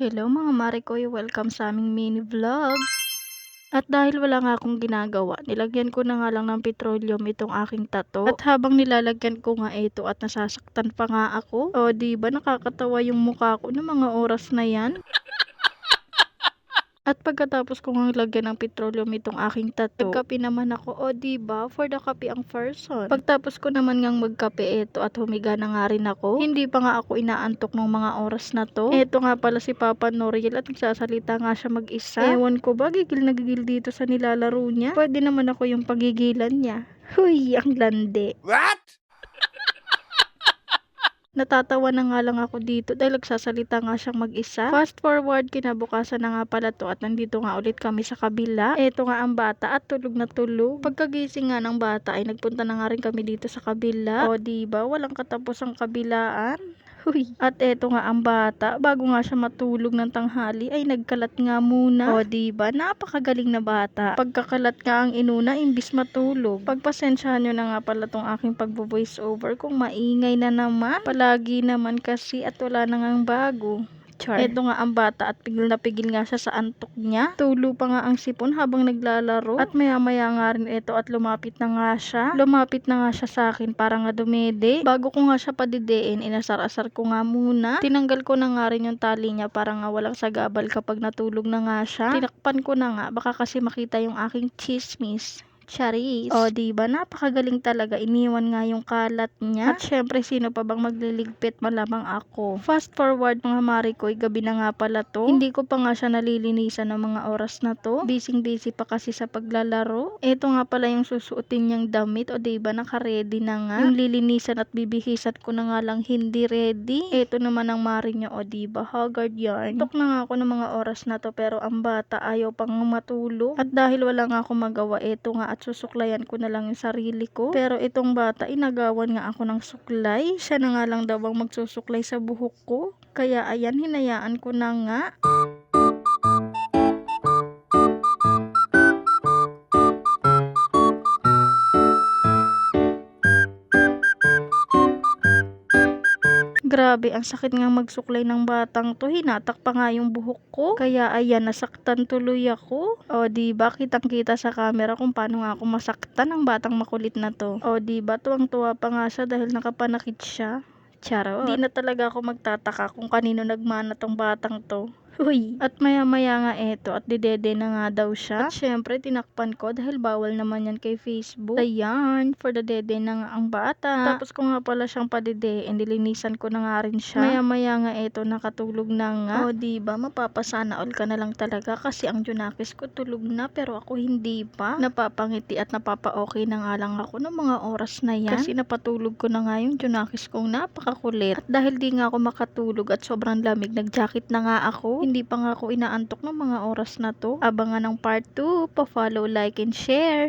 Hello mga mare ko, welcome sa aming mini vlog. At dahil wala nga akong ginagawa, nilagyan ko na nga lang ng petroleum itong aking tattoo. At habang nilalagyan ko nga ito at nasasaktan pa nga ako, o di ba nakakatawa yung mukha ko ng mga oras na yan? At pagkatapos ko ngang lagyan ng petroleum itong aking tattoo, nagkape naman ako, o di ba for the kape ang person. Pagtapos ko naman ngang magkape ito at humiga na nga rin ako, hindi pa nga ako inaantok ng mga oras na to. Ito nga pala si Papa Noriel at nagsasalita nga siya mag-isa. Ewan ko ba, gigil na gigil dito sa nilalaro niya. Pwede naman ako yung pagigilan niya. Huy, ang lande. What? Natatawa na nga lang ako dito dahil nagsasalita nga siyang mag-isa. Fast forward, kinabukasan na nga pala to at nandito nga ulit kami sa kabila. Eto nga ang bata at tulog na tulog. Pagkagising nga ng bata ay nagpunta na nga rin kami dito sa kabila. O diba, walang katapos ang kabilaan. Huy. At eto nga ang bata, bago nga siya matulog ng tanghali ay nagkalat nga muna. O diba, napakagaling na bata. Pagkakalat nga ang inuna imbis matulog. Pagpasensyahan nyo na nga pala tong aking pagbo-voice over kung maingay na naman. Palagi naman kasi at wala na ngang bago. Char. Eto nga ang bata at pigil na pigil nga siya sa antok niya. Tulo pa nga ang sipon habang naglalaro. At maya maya nga rin ito at lumapit na nga siya. Lumapit na nga siya sa akin para nga dumede. Bago ko nga siya padidein, inasar-asar ko nga muna. Tinanggal ko na nga rin yung tali niya para nga walang sagabal kapag natulog na nga siya. Tinakpan ko na nga baka kasi makita yung aking chismis. Charis. O diba, napakagaling talaga, iniwan nga yung kalat niya. At syempre, sino pa bang magliligpit, malamang ako. Fast forward mga marikoy, gabi na nga pala to. Hindi ko pa nga siya nalilinisan ng mga oras na to. Busy pa kasi sa paglalaro. Ito nga pala yung susuotin niyang damit, o diba, naka-ready na nga. Yung lilinisan at bibihisan ko na nga lang hindi ready. Ito naman ang mari niya, o diba, haggard yarn. Tok na nga ako ng mga oras na to, pero ang bata ayaw pang matulog. At dahil wala nga ako magawa, ito nga at susuklayan ko na lang yung sarili ko. Pero itong bata, inagawan nga ako ng suklay. Siya na nga lang daw ang magsusuklay sa buhok ko. Kaya ayan, hinayaan ko na nga. Grabe, ang sakit nga magsuklay ng batang to. Hinatak pa nga yung buhok ko. Kaya ayan, nasaktan tuloy ako. O diba, kitang-kita sa camera kung paano nga ako masaktan ng batang makulit na to. O diba, tuwang-tuwa pa nga siya dahil nakapanakit siya. Charot. Di na talaga ako magtataka kung kanino nagmana tong batang to. Huy. At maya maya nga eto at didede na nga daw siya. At syempre tinakpan ko dahil bawal naman yan kay Facebook. Ayan, for the dede na nga ang bata. Tapos ko nga pala siyang padede, nilinisan ko na nga rin siya. Maya maya nga eto nakatulog na nga. O diba, mapapasana all ka na lang talaga kasi ang Junakis ko tulog na pero ako hindi pa. Napapangiti at napapa-okay na nga lang ako ng mga oras na yan. Kasi napatulog ko na nga yung Junakis kong napakakulit. At dahil di nga ako makatulog at sobrang lamig, nag-jacket na nga ako. Hindi pa nga ako inaantok ng mga oras na to. Abangan ng part 2, pa-follow, like, and share.